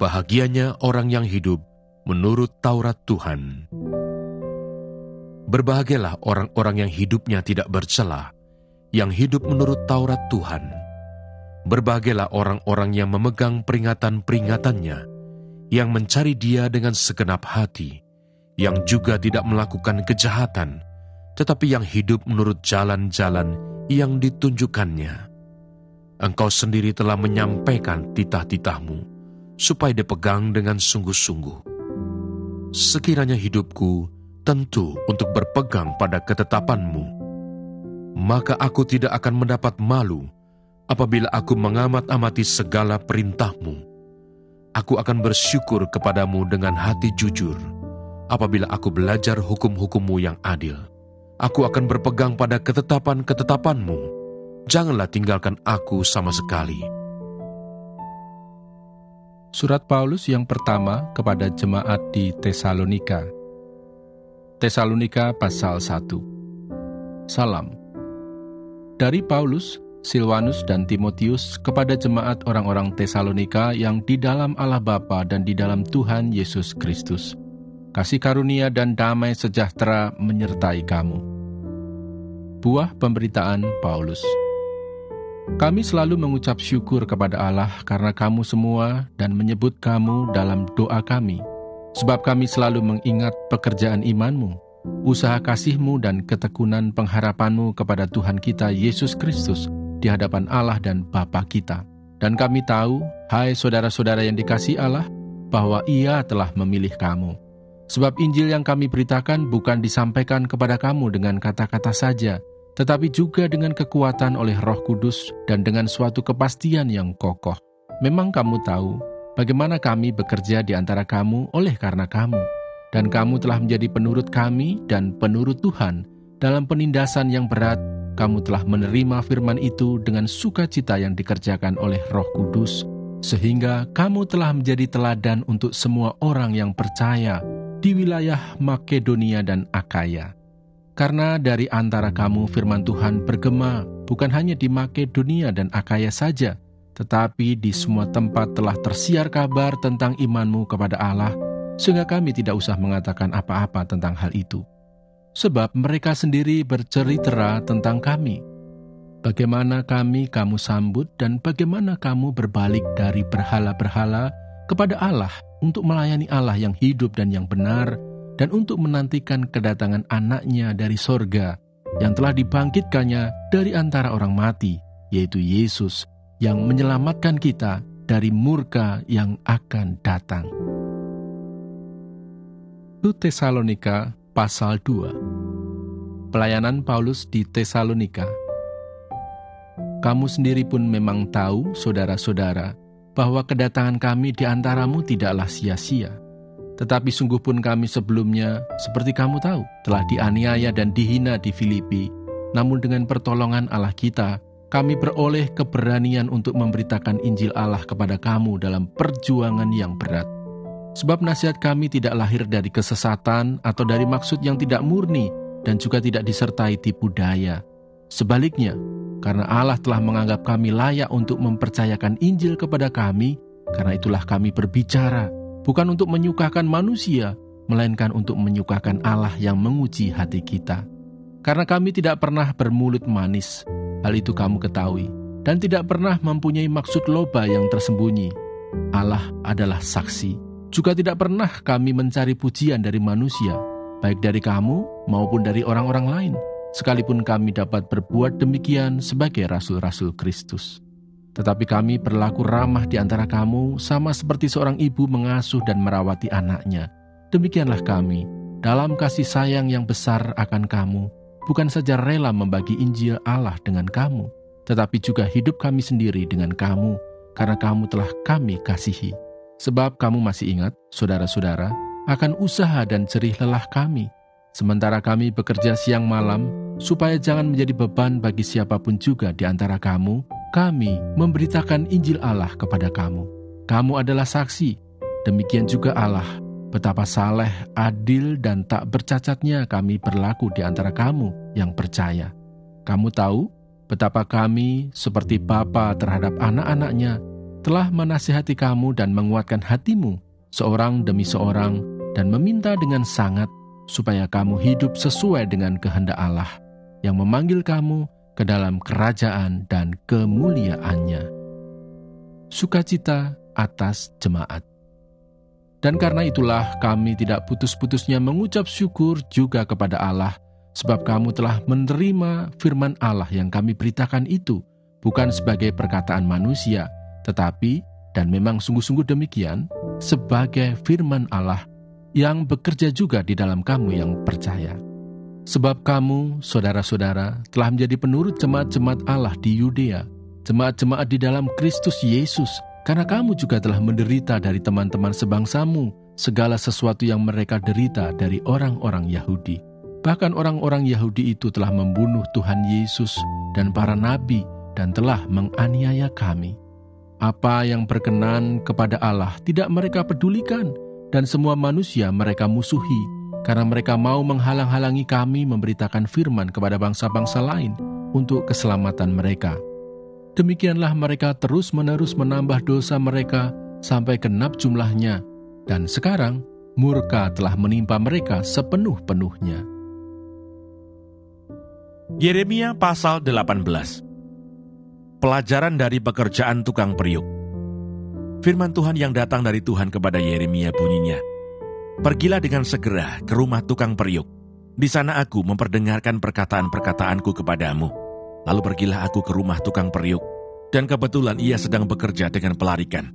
Bahagianya orang yang hidup menurut Taurat Tuhan. Berbahagialah orang-orang yang hidupnya tidak bercela, yang hidup menurut Taurat Tuhan. Berbahagialah orang-orang yang memegang peringatan-peringatannya, yang mencari Dia dengan segenap hati, yang juga tidak melakukan kejahatan, tetapi yang hidup menurut jalan-jalan yang ditunjukkannya. Engkau sendiri telah menyampaikan titah-titahmu, supaya dipegang dengan sungguh-sungguh. Sekiranya hidupku tentu untuk berpegang pada ketetapanmu, maka aku tidak akan mendapat malu apabila aku mengamat-amati segala perintahmu. Aku akan bersyukur kepadamu dengan hati jujur apabila aku belajar hukum-hukummu yang adil. Aku akan berpegang pada ketetapan-ketetapanmu. Janganlah tinggalkan aku sama sekali. Surat Paulus yang pertama kepada jemaat di Tesalonika. Tesalonika pasal 1. Salam. Dari Paulus, Silwanus dan Timotius kepada jemaat orang-orang Tesalonika yang di dalam Allah Bapa dan di dalam Tuhan Yesus Kristus. Kasih karunia dan damai sejahtera menyertai kamu. Buah pemberitaan Paulus. Kami selalu mengucap syukur kepada Allah karena kamu semua dan menyebut kamu dalam doa kami, sebab kami selalu mengingat pekerjaan imanmu, usaha kasihmu dan ketekunan pengharapanmu kepada Tuhan kita Yesus Kristus di hadapan Allah dan Bapa kita. Dan kami tahu, hai saudara-saudara yang dikasihi Allah, bahwa Ia telah memilih kamu. Sebab Injil yang kami beritakan bukan disampaikan kepada kamu dengan kata-kata saja, tetapi juga dengan kekuatan oleh Roh Kudus dan dengan suatu kepastian yang kokoh. Memang kamu tahu bagaimana kami bekerja di antara kamu oleh karena kamu, dan kamu telah menjadi penurut kami dan penurut Tuhan. Dalam penindasan yang berat, kamu telah menerima firman itu dengan sukacita yang dikerjakan oleh Roh Kudus, sehingga kamu telah menjadi teladan untuk semua orang yang percaya di wilayah Makedonia dan Akaya. Karena dari antara kamu firman Tuhan bergema, bukan hanya di Makedonia dan Akaya saja, tetapi di semua tempat telah tersiar kabar tentang imanmu kepada Allah, sehingga kami tidak usah mengatakan apa-apa tentang hal itu. Sebab mereka sendiri bercerita tentang kami, bagaimana kamu sambut dan bagaimana kamu berbalik dari berhala-berhala kepada Allah untuk melayani Allah yang hidup dan yang benar, dan untuk menantikan kedatangan anaknya dari sorga, yang telah dibangkitkannya dari antara orang mati, yaitu Yesus, yang menyelamatkan kita dari murka yang akan datang. 1 Tesalonika pasal 2. Pelayanan Paulus di Tesalonika. Kamu sendiri pun memang tahu, saudara-saudara, bahwa kedatangan kami di antaramu tidaklah sia-sia. Tetapi sungguh pun kami sebelumnya, seperti kamu tahu, telah dianiaya dan dihina di Filipi. Namun dengan pertolongan Allah kita, kami beroleh keberanian untuk memberitakan Injil Allah kepada kamu dalam perjuangan yang berat. Sebab nasihat kami tidak lahir dari kesesatan atau dari maksud yang tidak murni dan juga tidak disertai tipu daya. Sebaliknya, karena Allah telah menganggap kami layak untuk mempercayakan Injil kepada kami, karena itulah kami berbicara, bukan untuk menyukakan manusia, melainkan untuk menyukakan Allah yang menguji hati kita. Karena kami tidak pernah bermulut manis, hal itu kamu ketahui, dan tidak pernah mempunyai maksud loba yang tersembunyi. Allah adalah saksi, juga tidak pernah kami mencari pujian dari manusia, baik dari kamu maupun dari orang-orang lain, sekalipun kami dapat berbuat demikian sebagai rasul-rasul Kristus. Tetapi kami berlaku ramah di antara kamu, sama seperti seorang ibu mengasuh dan merawati anaknya. Demikianlah kami, dalam kasih sayang yang besar akan kamu, bukan saja rela membagi Injil Allah dengan kamu, tetapi juga hidup kami sendiri dengan kamu, karena kamu telah kami kasihi. Sebab kamu masih ingat, saudara-saudara, akan usaha dan jerih lelah kami, sementara kami bekerja siang malam, supaya jangan menjadi beban bagi siapapun juga di antara kamu, kami memberitakan Injil Allah kepada kamu. Kamu adalah saksi, demikian juga Allah, betapa saleh, adil, dan tak bercacatnya kami berlaku di antara kamu yang percaya. Kamu tahu betapa kami seperti bapa terhadap anak-anaknya, telah menasihati kamu dan menguatkan hatimu seorang demi seorang dan meminta dengan sangat supaya kamu hidup sesuai dengan kehendak Allah yang memanggil kamu ke dalam kerajaan dan kemuliaannya. Sukacita atas jemaat. Dan karena itulah kami tidak putus-putusnya mengucap syukur juga kepada Allah, sebab kamu telah menerima firman Allah yang kami beritakan itu, bukan sebagai perkataan manusia, tetapi, dan memang sungguh-sungguh demikian, sebagai firman Allah yang bekerja juga di dalam kamu yang percaya. Sebab kamu, saudara-saudara, telah menjadi penurut jemaat-jemaat Allah di Yudea, jemaat-jemaat di dalam Kristus Yesus, karena kamu juga telah menderita dari teman-teman sebangsamu, segala sesuatu yang mereka derita dari orang-orang Yahudi. Bahkan orang-orang Yahudi itu telah membunuh Tuhan Yesus dan para nabi dan telah menganiaya kami. Apa yang berkenan kepada Allah tidak mereka pedulikan, dan semua manusia mereka musuhi, karena mereka mau menghalang-halangi kami memberitakan firman kepada bangsa-bangsa lain untuk keselamatan mereka. Demikianlah mereka terus-menerus menambah dosa mereka sampai genap jumlahnya, dan sekarang murka telah menimpa mereka sepenuh-penuhnya. Yeremia pasal 18. Pelajaran dari pekerjaan tukang periuk. Firman Tuhan yang datang dari Tuhan kepada Yeremia bunyinya, "Pergilah dengan segera ke rumah tukang periuk. Di sana aku memperdengarkan perkataan-perkataanku kepadamu. Lalu pergilah aku ke rumah tukang periuk, dan kebetulan ia sedang bekerja dengan pelarikan.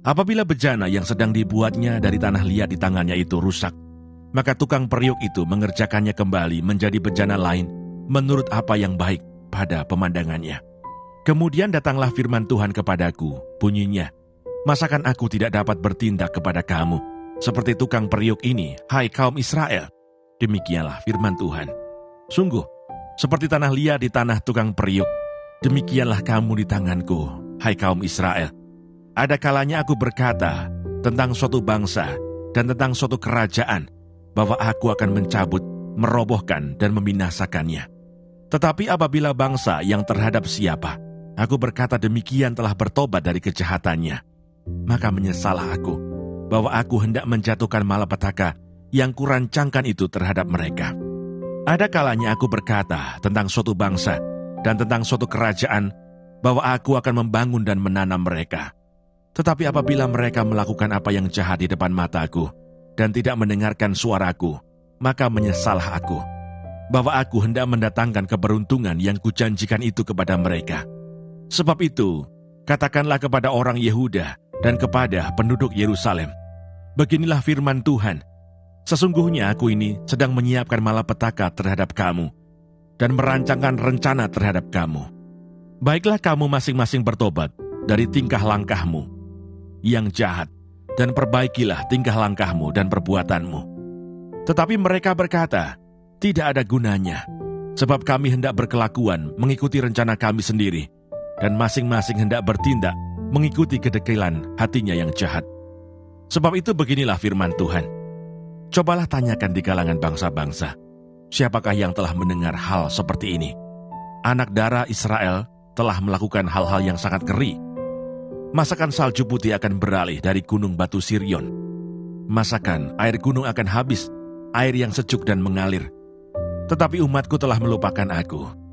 Apabila bejana yang sedang dibuatnya dari tanah liat di tangannya itu rusak, maka tukang periuk itu mengerjakannya kembali menjadi bejana lain menurut apa yang baik pada pemandangannya. Kemudian datanglah firman Tuhan kepadaku, bunyinya, masakan aku tidak dapat bertindak kepada kamu seperti tukang periuk ini, hai kaum Israel? Demikianlah firman Tuhan. Sungguh, seperti tanah liat di tanah tukang periuk, demikianlah kamu di tanganku, hai kaum Israel. Ada kalanya aku berkata tentang suatu bangsa dan tentang suatu kerajaan, bahwa aku akan mencabut, merobohkan, dan membinasakannya. Tetapi apabila bangsa yang terhadap siapa aku berkata demikian telah bertobat dari kejahatannya, maka menyesallah aku, bahwa aku hendak menjatuhkan malapetaka yang kurancangkan itu terhadap mereka. Ada kalanya aku berkata tentang suatu bangsa dan tentang suatu kerajaan, bahwa aku akan membangun dan menanam mereka. Tetapi apabila mereka melakukan apa yang jahat di depan mataku dan tidak mendengarkan suaraku, maka menyesallah aku, bahwa aku hendak mendatangkan keberuntungan yang kujanjikan itu kepada mereka. Sebab itu, katakanlah kepada orang Yehuda dan kepada penduduk Yerusalem, beginilah firman Tuhan, sesungguhnya aku ini sedang menyiapkan malapetaka terhadap kamu dan merancangkan rencana terhadap kamu. Baiklah kamu masing-masing bertobat dari tingkah langkahmu yang jahat, dan perbaikilah tingkah langkahmu dan perbuatanmu. Tetapi mereka berkata, tidak ada gunanya, sebab kami hendak berkelakuan mengikuti rencana kami sendiri, dan masing-masing hendak bertindak mengikuti kedekilan hatinya yang jahat. Sebab itu beginilah firman Tuhan, cobalah tanyakan di kalangan bangsa-bangsa, siapakah yang telah mendengar hal seperti ini? Anak darah Israel telah melakukan hal-hal yang sangat ngeri. Masakan salju putih akan beralih dari gunung batu Sirion. Masakan air gunung akan habis, air yang sejuk dan mengalir. Tetapi umatku telah melupakan aku.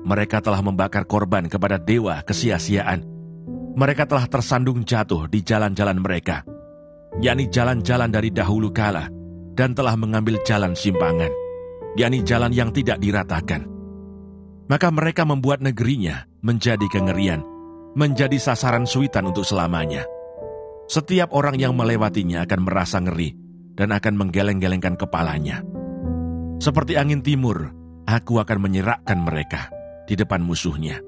Mereka telah membakar korban kepada dewa kesia-siaan. Mereka telah tersandung jatuh di jalan-jalan mereka, yakni jalan-jalan dari dahulu kala, dan telah mengambil jalan simpangan, yakni jalan yang tidak diratakan. Maka mereka membuat negerinya menjadi kengerian, menjadi sasaran suitan untuk selamanya. Setiap orang yang melewatinya akan merasa ngeri dan akan menggeleng-gelengkan kepalanya. Seperti angin timur, aku akan menyerahkan mereka di depan musuhnya.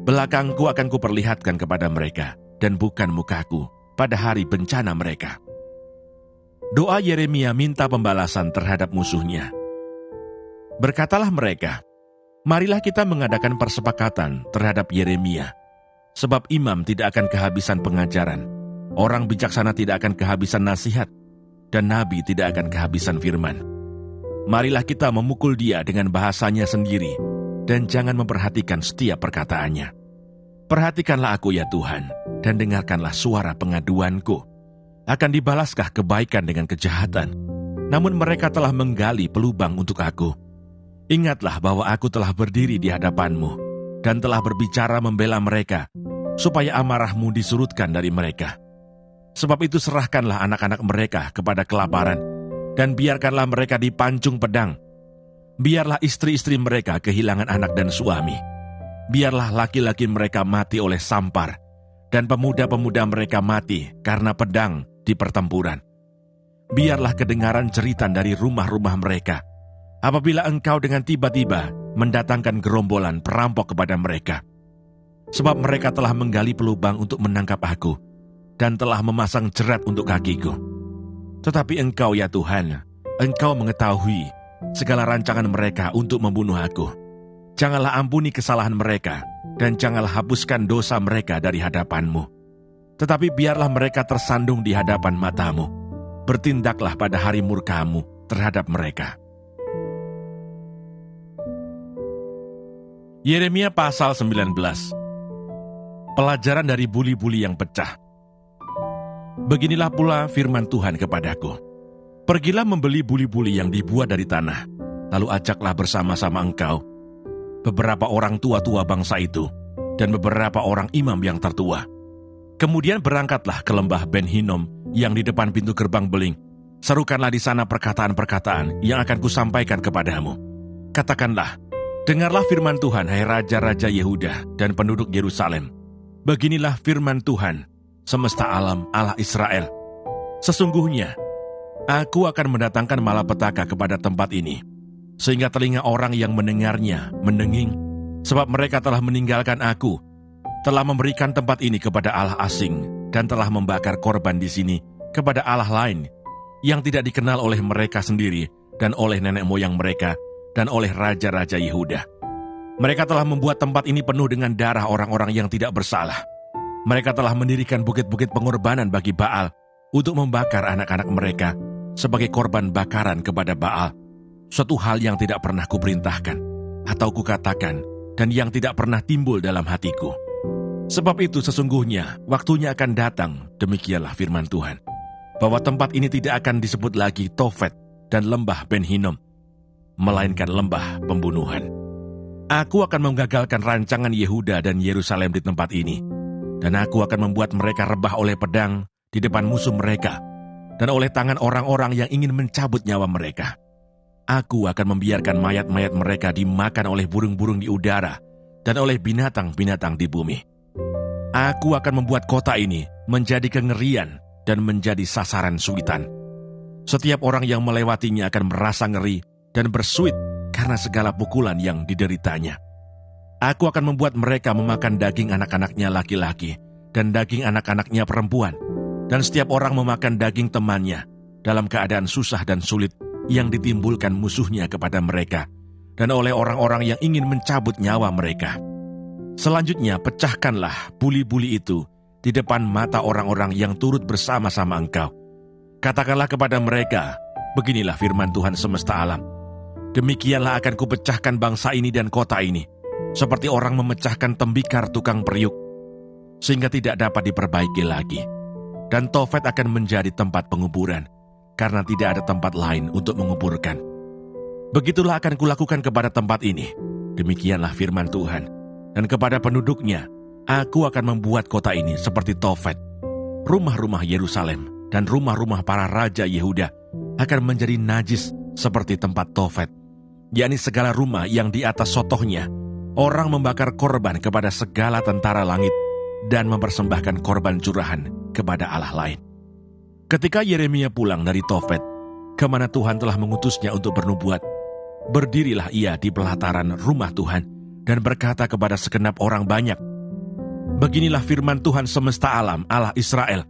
Belakangku akan kuperlihatkan kepada mereka, dan bukan mukaku pada hari bencana mereka. Doa Yeremia minta pembalasan terhadap musuhnya. Berkatalah mereka, marilah kita mengadakan persepakatan terhadap Yeremia, sebab imam tidak akan kehabisan pengajaran, orang bijaksana tidak akan kehabisan nasihat, dan nabi tidak akan kehabisan firman. Marilah kita memukul dia dengan bahasanya sendiri, dan jangan memperhatikan setiap perkataannya. Perhatikanlah aku ya Tuhan, dan dengarkanlah suara pengaduanku. Akan dibalaskah kebaikan dengan kejahatan? Namun mereka telah menggali pelubang untuk aku. Ingatlah bahwa aku telah berdiri di hadapan-Mu, dan telah berbicara membela mereka, supaya amarah-Mu disurutkan dari mereka. Sebab itu serahkanlah anak-anak mereka kepada kelaparan, dan biarkanlah mereka dipancung pedang. Biarlah istri-istri mereka kehilangan anak dan suami. Biarlah laki-laki mereka mati oleh sampar, dan pemuda-pemuda mereka mati karena pedang di pertempuran. Biarlah kedengaran jeritan dari rumah-rumah mereka, apabila Engkau dengan tiba-tiba mendatangkan gerombolan perampok kepada mereka. Sebab mereka telah menggali pelubang untuk menangkap aku, dan telah memasang jerat untuk kakiku. Tetapi Engkau ya Tuhan, Engkau mengetahui segala rancangan mereka untuk membunuh aku. Janganlah ampuni kesalahan mereka, dan janganlah hapuskan dosa mereka dari hadapan-Mu. Tetapi biarlah mereka tersandung di hadapan mata-Mu. Bertindaklah pada hari murka-Mu terhadap mereka. Yeremia pasal 19. Pelajaran dari buli-buli yang pecah. Beginilah pula firman Tuhan kepadaku. Pergilah membeli buli-buli yang dibuat dari tanah, lalu ajaklah bersama-sama engkau beberapa orang tua-tua bangsa itu, dan beberapa orang imam yang tertua. Kemudian berangkatlah ke lembah Ben Hinnom yang di depan pintu gerbang beling. Serukanlah di sana perkataan-perkataan yang akan kusampaikan kepadamu. Katakanlah, dengarlah firman Tuhan, hai raja-raja Yehuda dan penduduk Yerusalem. Beginilah firman Tuhan, semesta alam, Allah Israel. Sesungguhnya, aku akan mendatangkan malapetaka kepada tempat ini, sehingga telinga orang yang mendengarnya mendenging, sebab mereka telah meninggalkan aku, telah memberikan tempat ini kepada Allah asing, dan telah membakar korban di sini kepada Allah lain, yang tidak dikenal oleh mereka sendiri, dan oleh nenek moyang mereka, dan oleh raja-raja Yehuda. Mereka telah membuat tempat ini penuh dengan darah orang-orang yang tidak bersalah. Mereka telah mendirikan bukit-bukit pengorbanan bagi Baal, untuk membakar anak-anak mereka sebagai korban bakaran kepada Baal. Suatu hal yang tidak pernah kuperintahkan, atau kukatakan, dan yang tidak pernah timbul dalam hatiku. Sebab itu sesungguhnya waktunya akan datang, demikianlah firman Tuhan, bahwa tempat ini tidak akan disebut lagi Tofet dan lembah Ben Hinnom, melainkan lembah pembunuhan. Aku akan menggagalkan rancangan Yehuda dan Yerusalem di tempat ini, dan aku akan membuat mereka rebah oleh pedang di depan musuh mereka, dan oleh tangan orang-orang yang ingin mencabut nyawa mereka. Aku akan membiarkan mayat-mayat mereka dimakan oleh burung-burung di udara, dan oleh binatang-binatang di bumi. Aku akan membuat kota ini menjadi kengerian dan menjadi sasaran suitan. Setiap orang yang melewatinya akan merasa ngeri dan bersuit karena segala pukulan yang dideritanya. Aku akan membuat mereka memakan daging anak-anaknya laki-laki dan daging anak-anaknya perempuan, dan setiap orang memakan daging temannya dalam keadaan susah dan sulit yang ditimbulkan musuhnya kepada mereka, dan oleh orang-orang yang ingin mencabut nyawa mereka. Selanjutnya pecahkanlah buli-buli itu di depan mata orang-orang yang turut bersama-sama engkau. Katakanlah kepada mereka, beginilah firman Tuhan semesta alam. Demikianlah akan kupecahkan bangsa ini dan kota ini, seperti orang memecahkan tembikar tukang periuk, sehingga tidak dapat diperbaiki lagi. Dan Tofet akan menjadi tempat penguburan, karena tidak ada tempat lain untuk menguburkan. Begitulah akan kulakukan kepada tempat ini, demikianlah firman Tuhan. Dan kepada penduduknya, aku akan membuat kota ini seperti Tofet. Rumah-rumah Yerusalem dan rumah-rumah para raja Yehuda akan menjadi najis seperti tempat Tofet, yakni segala rumah yang di atas sotohnya orang membakar korban kepada segala tentara langit dan mempersembahkan korban curahan kepada Allah lain. Ketika Yeremia pulang dari Tofet, kemana Tuhan telah mengutusnya untuk bernubuat, berdirilah ia di pelataran rumah Tuhan dan berkata kepada segenap orang banyak, beginilah firman Tuhan semesta alam, Allah Israel.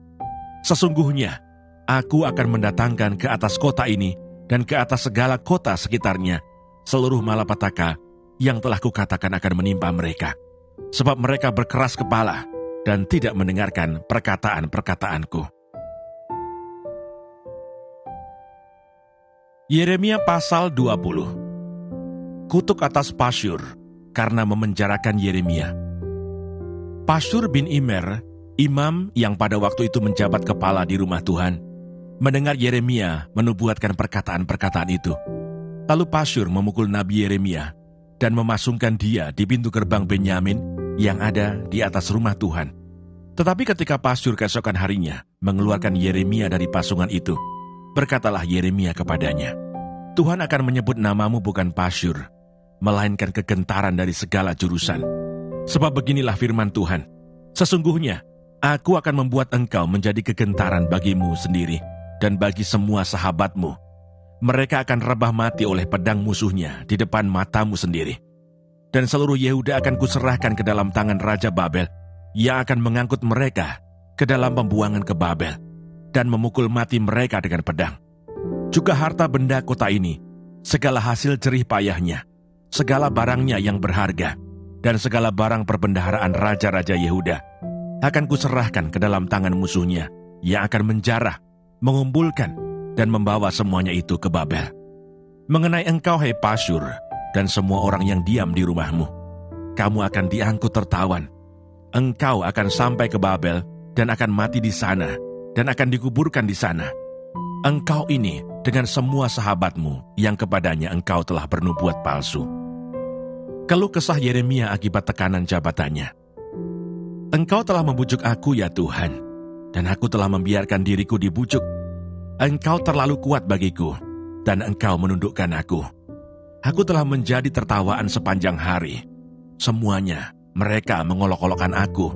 Sesungguhnya, aku akan mendatangkan ke atas kota ini dan ke atas segala kota sekitarnya seluruh malapetaka yang telah kukatakan akan menimpa mereka, sebab mereka berkeras kepala dan tidak mendengarkan perkataan-perkataanku. Yeremia pasal 20. Kutuk atas Pasyur karena memenjarakan Yeremia. Pasyur bin Immer, imam yang pada waktu itu menjabat kepala di rumah Tuhan, mendengar Yeremia menubuatkan perkataan-perkataan itu. Lalu Pasyur memukul Nabi Yeremia dan memasungkan dia di pintu gerbang Benyamin yang ada di atas rumah Tuhan. Tetapi ketika Pasyur keesokan harinya mengeluarkan Yeremia dari pasungan itu, berkatalah Yeremia kepadanya, Tuhan akan menyebut namamu bukan Pasyur, melainkan kegentaran dari segala jurusan. Sebab beginilah firman Tuhan, sesungguhnya aku akan membuat engkau menjadi kegentaran bagimu sendiri dan bagi semua sahabatmu. Mereka akan rebah mati oleh pedang musuhnya di depan matamu sendiri. Dan seluruh Yehuda akan kuserahkan ke dalam tangan Raja Babel, yang akan mengangkut mereka ke dalam pembuangan ke Babel, dan memukul mati mereka dengan pedang. Juga harta benda kota ini, segala hasil jerih payahnya, segala barangnya yang berharga, dan segala barang perbendaharaan raja-raja Yehuda, akan kuserahkan ke dalam tangan musuhnya, yang akan menjarah, mengumpulkan, dan membawa semuanya itu ke Babel. Mengenai engkau, hai Pasyur, dan semua orang yang diam di rumahmu, kamu akan diangkut tertawan. Engkau akan sampai ke Babel, dan akan mati di sana, dan akan dikuburkan di sana. Engkau ini dengan semua sahabatmu yang kepadanya engkau telah bernubuat palsu. Keluh kesah Yeremia akibat tekanan jabatannya. Engkau telah membujuk aku, ya Tuhan, dan aku telah membiarkan diriku dibujuk. Engkau terlalu kuat bagiku, dan engkau menundukkan aku. Aku telah menjadi tertawaan sepanjang hari. Semuanya, mereka mengolok-olokkan aku.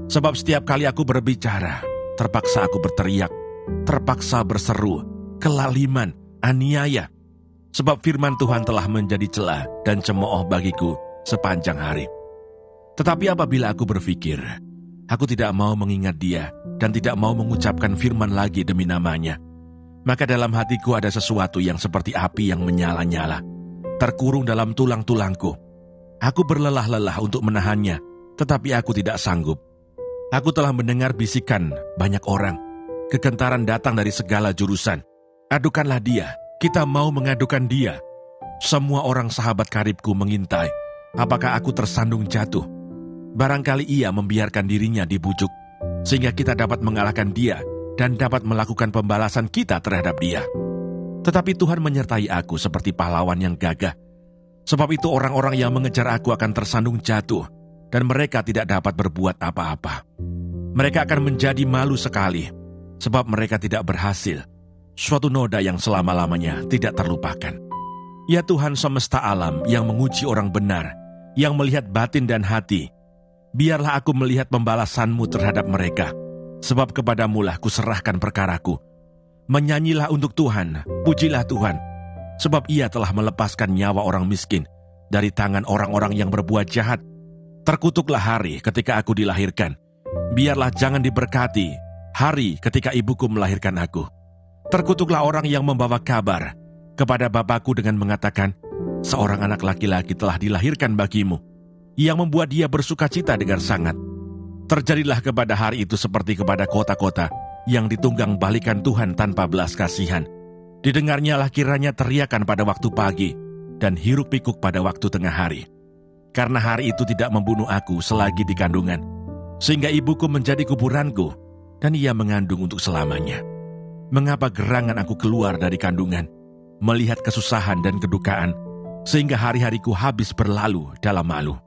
Sebab setiap kali aku berbicara, terpaksa aku berteriak, terpaksa berseru, kelaliman, aniaya. Sebab firman Tuhan telah menjadi celah dan cemooh bagiku sepanjang hari. Tetapi apabila aku berpikir, aku tidak mau mengingat dia, dan tidak mau mengucapkan firman lagi demi namanya, maka dalam hatiku ada sesuatu yang seperti api yang menyala-nyala, terkurung dalam tulang-tulangku. Aku berlelah-lelah untuk menahannya, tetapi aku tidak sanggup. Aku telah mendengar bisikan banyak orang, kegentaran datang dari segala jurusan. Adukanlah dia, kita mau mengadukan dia. Semua orang sahabat karibku mengintai, apakah aku tersandung jatuh. Barangkali ia membiarkan dirinya dibujuk, sehingga kita dapat mengalahkan dia dan dapat melakukan pembalasan kita terhadap dia. Tetapi Tuhan menyertai aku seperti pahlawan yang gagah. Sebab itu orang-orang yang mengejar aku akan tersandung jatuh, dan mereka tidak dapat berbuat apa-apa. Mereka akan menjadi malu sekali, sebab mereka tidak berhasil. Suatu noda yang selama-lamanya tidak terlupakan. Ya Tuhan semesta alam yang menguji orang benar, yang melihat batin dan hati, biarlah aku melihat pembalasan-Mu terhadap mereka, sebab kepadamu-lah kuserahkan perkaraku. Menyanyilah untuk Tuhan, pujilah Tuhan, sebab Ia telah melepaskan nyawa orang miskin dari tangan orang-orang yang berbuat jahat. Terkutuklah hari ketika aku dilahirkan, biarlah jangan diberkati hari ketika ibuku melahirkan aku. Terkutuklah orang yang membawa kabar kepada bapakku dengan mengatakan, seorang anak laki-laki telah dilahirkan bagimu, yang membuat dia bersukacita dengan sangat. Terjadilah kepada hari itu seperti kepada kota-kota yang ditunggang balikan Tuhan tanpa belas kasihan. Didengarnyalah kiranya teriakan pada waktu pagi dan hiruk pikuk pada waktu tengah hari. Karena hari itu tidak membunuh aku selagi di kandungan, sehingga ibuku menjadi kuburanku dan ia mengandung untuk selamanya. Mengapa gerangan aku keluar dari kandungan, melihat kesusahan dan kedukaan, sehingga hari-hariku habis berlalu dalam malu.